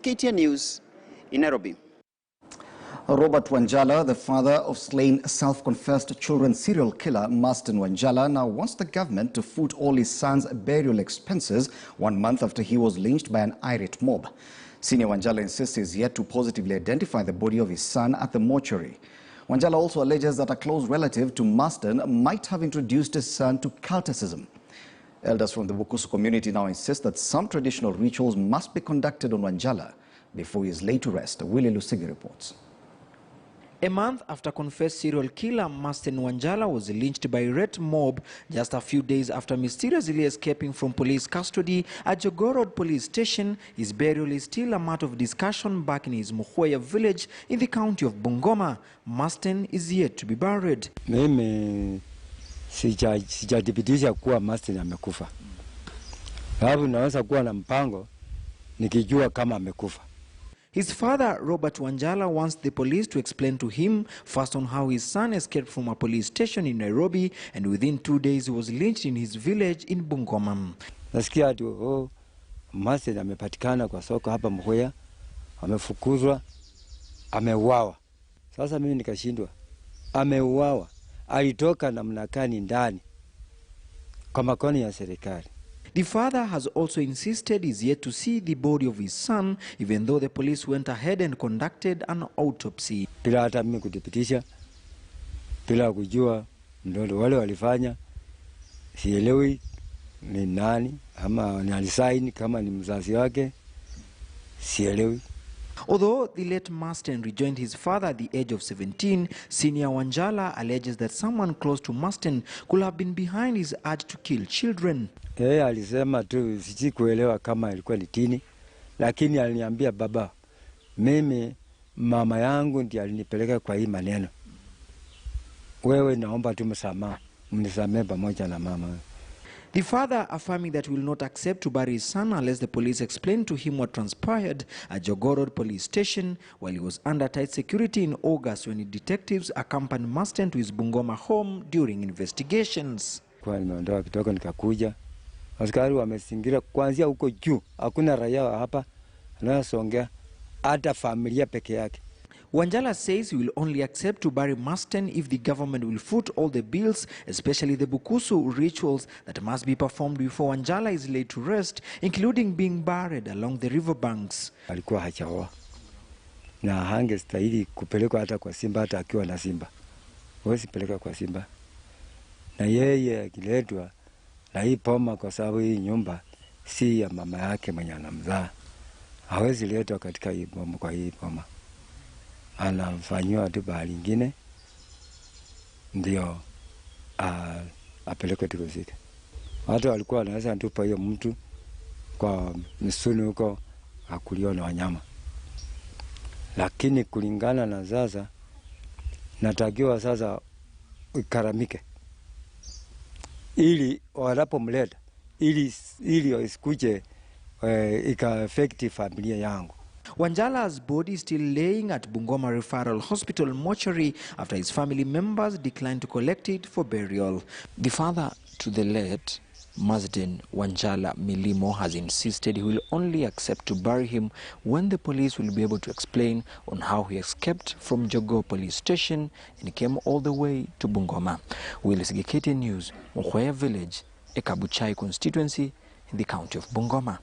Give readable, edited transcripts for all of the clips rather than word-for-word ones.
KTN News in Nairobi. Robert Wanjala, the father of slain self-confessed children serial killer Masten Wanjala, now wants the government to foot all his son's burial expenses 1 month after he was lynched by an irate mob. Senior Wanjala insists he is yet to positively identify the body of his son at the mortuary. Wanjala also alleges that a close relative to Masten might have introduced his son to culticism. Elders from the Bukusu community now insist that some traditional rituals must be conducted on Wanjala before he is laid to rest. Willie Lusigi reports. A month after confessed serial killer Masten Wanjala was lynched by a red mob, just a few days after mysteriously escaping from police custody at Jogoo Road police station, his burial is still a matter of discussion back in his Muhweya village in the county of Bungoma. Masten is yet to be buried. Mimi sijadhibitisha kuwa Masten amekufa. Sababu naweza kuwa na mpango nikijua kama amekufa. His father, Robert Wanjala, wants the police to explain to him first on how his son escaped from a police station in Nairobi and within 2 days he was lynched in his village in Bungoma. Nasikia ati Masten amepatikana kwa soko hapa Muhweya, amefukuzwa, ameuawa. Sasa mimi nikashindwa. Ameuawa. Alitoka namna gani ndani kwa mikono ya serikali. The father has also insisted he is yet to see the body of his son, even though the police went ahead and conducted an autopsy. Bila hata mimi kudhibitisha, bila kujua ndio wale walifanya, sielewi ni nani ama ni alisaini kama ni mzazi wake, sielewi. Although the late Masten rejoined his father at the age of 17, Senior Wanjala alleges that someone close to Masten could have been behind his urge to kill children. Yeye alisema tu, siji kuelewa kama ilikuwa ni tini, lakini aliniambia, baba, mimi mama yangu ndiye alinipeleka kwa hii maneno. Wewe naomba tu msamaha, mnisamehe pamoja na mama. The father affirming that he will not accept to bury his son unless the police explain to him what transpired at Jogoo Road police station while he was under tight security in August when the detectives accompanied Masten to his Bungoma home during investigations. Kwa nimeondoka kitoko nikakuja. Askari wamezingira kuanzia huko juu. Hakuna raia hapa anayesongea, hata familia peke yake. Wanjala says he will only accept to bury Masten if the government will foot all the bills, especially the Bukusu rituals that must be performed before Wanjala is laid to rest, including being buried along the riverbanks. Alikuwa hajaoa na hangestahili kupelekwa hata kwa simba, hata akiwa na simba. Huwezi peleka kwa simba. Na yeye akiletwa na hii poma, kwa sababu hii nyumba si ya mama yake mwenye anamzaa, hawezi letwa katika hii poma. Kwa hii poma anafanywa tu bahali ingine ndio apelekwe tukuzike. Watu walikuwa wanaweza tupa hiyo mtu kwa misuni huko akuliwa na wanyama, lakini kulingana na sasa natakiwa sasa ikaramike ili wanapomleta ili isikuje ika-affect familia yangu. Wanjala's body is still laying at Bungoma Referral Hospital mortuary after his family members declined to collect it for burial. The father to the late Masten Wanjala Milimo has insisted he will only accept to bury him when the police will be able to explain on how he escaped from Jogoo police station and came all the way to Bungoma. Livestream KTN News, Muhweya village, Ekabuchai constituency in the county of Bungoma.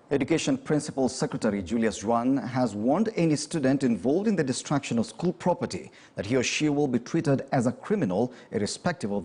Education Principal Secretary Julius Juan has warned any student involved in the destruction of school property that he or she will be treated as a criminal irrespective of their